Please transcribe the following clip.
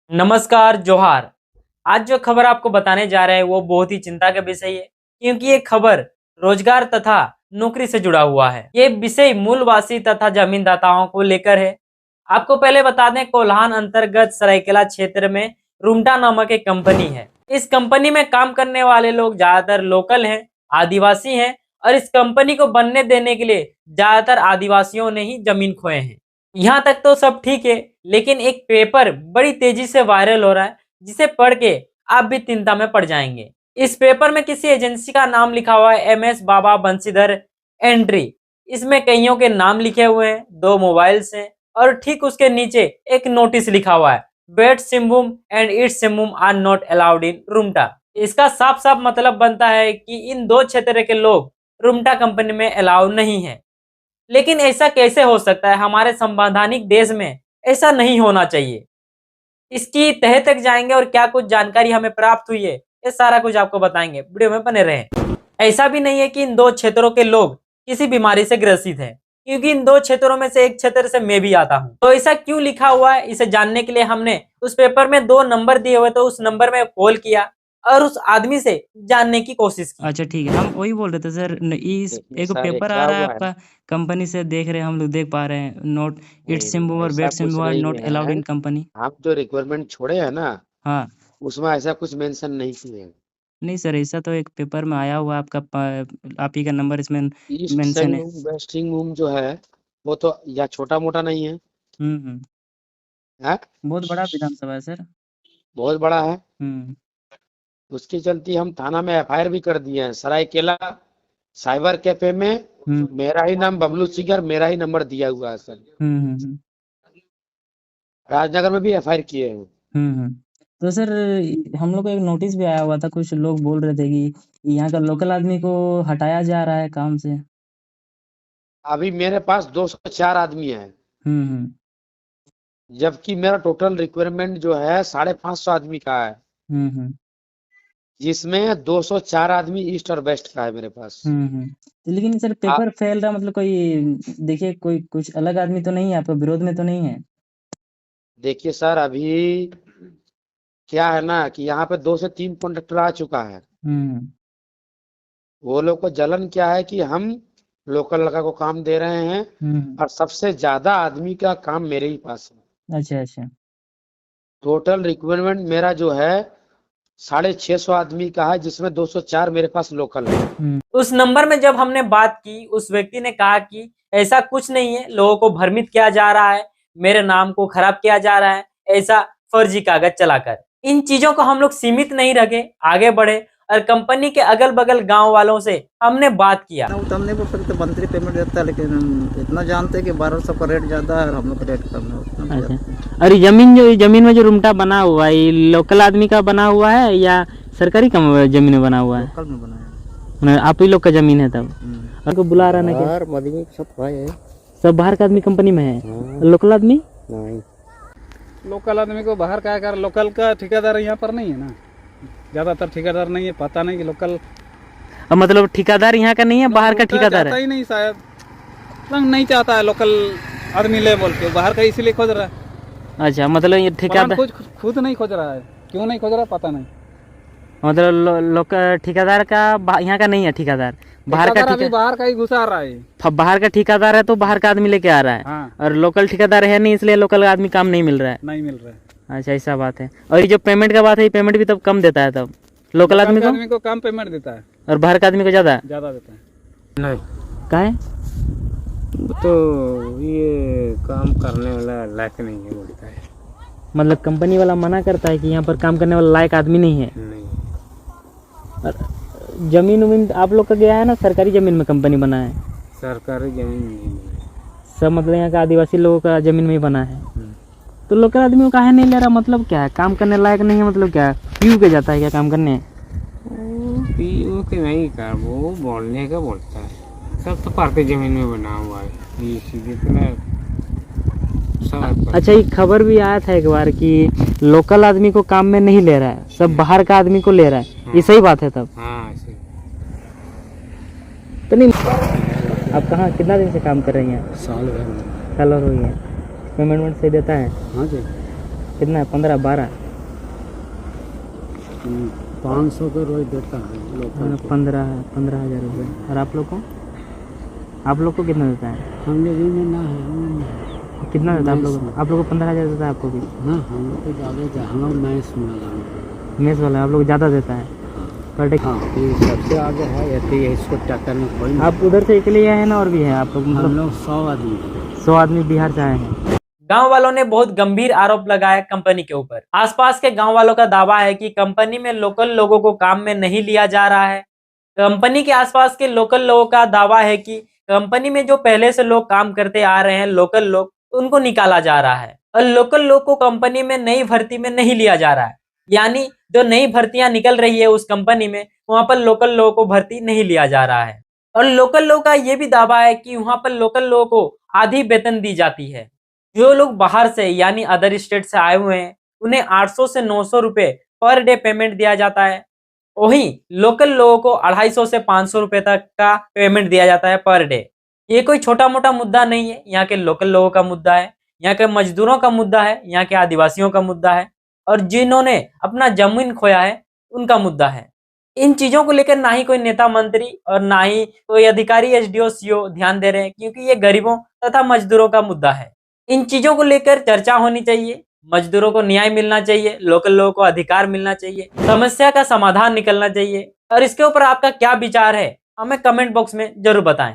नमस्कार, जोहार। आज जो खबर आपको बताने जा रहे हैं वो बहुत ही चिंता का विषय है, क्योंकि ये खबर रोजगार तथा नौकरी से जुड़ा हुआ है। ये विषय मूलवासी तथा जमींदाताओं को लेकर है। आपको पहले बता दें, कोल्हान अंतर्गत सरायकेला क्षेत्र में रुमटा नामक एक कंपनी है। इस कंपनी में काम करने वाले लोग ज्यादातर लोकल हैं, आदिवासी हैं, और इस कंपनी को बनने देने के लिए ज्यादातर आदिवासियों ने ही जमीन खोए हैं। यहाँ तक तो सब ठीक है, लेकिन एक पेपर बड़ी तेजी से वायरल हो रहा है, जिसे पढ़ के आप भी चिंता में पड़ जाएंगे। इस पेपर में किसी एजेंसी का नाम लिखा हुआ है, MS बाबा बंशीधर एंट्री। इसमें कईयों के नाम लिखे हुए हैं, 2 मोबाइल्स हैं, और ठीक उसके नीचे एक नोटिस लिखा हुआ है, bet swimming and it's swimming are not allowed in रुमटा। इसका साफ साफ मतलब बनता है कि इन 2 क्षेत्र के लोग रुमटा कंपनी में अलाउ नहीं है। लेकिन ऐसा कैसे हो सकता है? हमारे संवैधानिक देश में ऐसा नहीं होना चाहिए। इसकी तह तक जाएंगे और क्या कुछ जानकारी हमें प्राप्त हुई है, ये सारा कुछ आपको बताएंगे। वीडियो में बने रहें। ऐसा भी नहीं है कि इन 2 क्षेत्रों के लोग किसी बीमारी से ग्रसित हैं, क्योंकि इन 2 क्षेत्रों में से एक क्षेत्र से मैं भी आता हूं। तो ऐसा क्यों लिखा हुआ है, इसे जानने के लिए हमने उस पेपर में 2 नंबर दिए हुए, तो उस नंबर में कॉल किया और उस आदमी से जानने की कोशिश की। अच्छा ठीक है, हम वही बोल रहे थे सर। इस देखिए एक सर, ये पेपर आ क्या रहा है हुआ है आपका कंपनी से, देख रहे हैं हम लोग, देख पा रहे हैं, नोट इट्स नहीं सिम्बू नहीं, और ऐसा बेट कुछ सिम्बू आर नहीं नॉट अलाउड है। इन कंपनी। आप जो रिक्वायरमेंट छोड़े हैं ना, हाँ। उसमें ऐसा कुछ मेंशन नहीं किए हैं। नहीं सर, ऐसा तो एक पेपर में आया हुआ है, आपका आप ही का नंबर इसमें ईस्ट मेंशन है। सिंहभूम वेस्ट सिंहभूम जो है, वो तो या छोटा मोटा नहीं है। हम्म। है, बहुत बड़ा विधानसभा है सर। बहुत बड़ा है। हम्म। उसके चलते हम थाना में FIR भी कर दिए हैं। सरायकेला साइबर कैफे में हम्म। मेरा ही नाम बबलू सिंगर, मेरा ही नंबर दिया हुआ है सर। हम्म। राजनगर में भी FIR किए हैं। हम्म। तो सर, हम लोग को एक नोटिस भी आया हुआ था, कुछ लोग बोल रहे थे कि यहाँ का लोकल आदमी को हटाया जा रहा है काम से। अभी मेरे पास 204 आदमी है, हम्म। जबकि मेरा टोटल रिक्वायरमेंट जो है 550 आदमी का है, हम्म। जिसमें 204 आदमी ईस्ट और वेस्ट का है मेरे पास। तो लेकिन सर, आ, पेपर फैल रहा, मतलब कोई देखिए, कोई कुछ अलग आदमी तो नहीं है आपके विरोध में, तो नहीं है? देखिए सर, अभी क्या है ना कि यहाँ पे 2 से 3 कॉन्ट्रैक्टर आ चुका है। हम्म। वो लोग को जलन क्या है कि हम लोकल लड़का को काम दे रहे हैं, हम्म। और सबसे ज्यादा आदमी का काम मेरे ही पास है। अच्छा अच्छा। टोटल रिक्वायरमेंट मेरा जो है 650 आदमी का है, जिसमें 204 मेरे पास लोकल है। उस नंबर में जब हमने बात की, उस व्यक्ति ने कहा कि ऐसा कुछ नहीं है, लोगों को भ्रमित किया जा रहा है, मेरे नाम को खराब किया जा रहा है, ऐसा फर्जी कागज चलाकर। इन चीजों को हम लोग सीमित नहीं रखे, आगे बढ़े और कंपनी के अगल बगल गांव वालों से हमने बात किया। हम नहीं बोल सकते मंथली पेमेंट देता है, लेकिन हम इतना जानते हैं कि 1200 का रेट ज़्यादा है और हम लोग का रेट कम है, उतना नहीं जानते। अच्छा, और जमीन में जो रुमटा बना हुआ है, ये लोकल आदमी का बना हुआ है या सरकारी जमीन में बना हुआ है? लोकल में बनाया है। मतलब आप ही लोग का जमीन है तब? और को बुला रहा ना क्या? बाहर मदमी सब भाई है। सब बाहर का आदमी कंपनी में है? हाँ। लोकल आदमी नहीं, लोकल आदमी को बाहर का कर, लोकल का ठेकेदार यहाँ पर नहीं है ना, ज़्यादातर ठेकेदार नहीं है, पता नहीं कि लोकल मतलब ठेकेदार यहाँ का नहीं है, बाहर का ठेकेदार चाहता है? ही नहीं, शायद रंग नहीं चाहता है लोकल आदमी ले बोल के, बाहर का इसीलिए खोज रहा है। अच्छा, मतलब ये ठेकेदार खुद नहीं खोज रहा है, क्यों नहीं खोज रहा पता नहीं। मतलब ठेकेदार का यहाँ का नहीं है ठेकेदार, बाहर का अभी बाहर का ही घुसा रहा है। बाहर का ठेकेदार है तो बाहर का आदमी लेके आ रहा है। हाँ। और लोकल ठेकेदार है नहीं, इसलिए लोकल आदमी काम नहीं मिल रहा है। नहीं मिल रहा है। अच्छा, ऐसा बात है। और ये जो पेमेंट का बात है, ये पेमेंट भी तब कम देता है तब लोकल आदमी को कम पेमेंट देता है और बाहर का आदमी को ज्यादा देता है। नहीं, का है? तो ये काम करने वाला लायक नहीं है बोलता है। मतलब कंपनी वाला मना करता है कि यहाँ पर काम करने वाला लायक आदमी नहीं है। नहीं, और जमीन उमीन आप लोग का गया है ना, सरकारी जमीन में कंपनी बना है? सरकारी जमीन नहीं है। सब मतलब यहाँ का आदिवासी लोगों का जमीन में ही बना है। तो लोकल आदमी को काहे नहीं ले रहा? मतलब क्या है, काम करने लायक नहीं है? मतलब क्या पीयू के जाता है क्या काम करने? पीओ के नहीं कर, वो बोलने का बोलता है। सब तो पार्टी जमीन में बना हुआ है, ये सीधे सब। अच्छा, ये खबर भी आया था एक बार कि लोकल आदमी को काम में नहीं ले रहा है, सब बाहर का आदमी को ले रहा है। ये सही बात है तब? हाँ, ऐसे। तो नहीं, आप कहाँ कितना दिन से काम कर रही हैं? साल भर में। साल भर हो गया। पेमेंट सही देता है? हाँ जी। कितना है? 15-12? 500 का रोज देता है लोकल। 15,000 रुपये। और आप लोग को कितना देता है? हम लोग में ना है, कितना देता है आप लोग को? 15,000 देता है आपको भी? हाँ हम लोग को ज़्यादा, हम लोग मैस में लगा, मेस वाला आप लोग ज़्यादा देता है पर डे? हाँ ये सबसे आगे है, ये इसको टक्कर में कोई नहीं। आप उधर से अकेले आए हैं ना और भी है आप लोग? हम मतलब लोग 100 आदमी हैं। 100 आदमी बिहार से आए हैं। गांव वालों ने बहुत गंभीर आरोप लगाया कंपनी के ऊपर। आसपास के गांव वालों का दावा है कि कंपनी में लोकल लोगों को काम में नहीं लिया जा रहा है। कंपनी के आसपास के लोकल लोगों का दावा है कि कंपनी में जो पहले से लोग काम करते आ रहे हैं, लोकल लोग, उनको निकाला जा रहा है और लोकल लोग को कंपनी में नई भर्ती में नहीं लिया जा रहा है। यानी जो नई भर्तियां निकल रही है उस कंपनी में, वहां पर लोकल लोगों को भर्ती नहीं लिया जा रहा है। और लोकल लोगों का ये भी दावा है कि वहां पर लोकल लोगों को आधी वेतन दी जाती है। जो लोग बाहर से यानी अदर स्टेट से आए हुए हैं, उन्हें 800 से 900 रुपए पर डे पेमेंट दिया जाता है। वहीं लोकल लोगों को 250 से 500 रुपए तक का पेमेंट दिया जाता है पर डे। ये कोई छोटा मोटा मुद्दा नहीं है, यहाँ के लोकल लोगों का मुद्दा है, यहाँ के मजदूरों का मुद्दा है, यहाँ के आदिवासियों का मुद्दा है और जिन्होंने अपना जमीन खोया है उनका मुद्दा है। इन चीजों को लेकर ना ही कोई नेता मंत्री और ना ही कोई अधिकारी एसडीओ सीओ ध्यान दे रहे हैं, क्योंकि ये गरीबों तथा मजदूरों का मुद्दा है। इन चीजों को लेकर चर्चा होनी चाहिए, मजदूरों को न्याय मिलना चाहिए, लोकल लोगों को अधिकार मिलना चाहिए, समस्या का समाधान निकलना चाहिए। और इसके ऊपर आपका क्या विचार है हमें कमेंट बॉक्स में जरूर बताएं।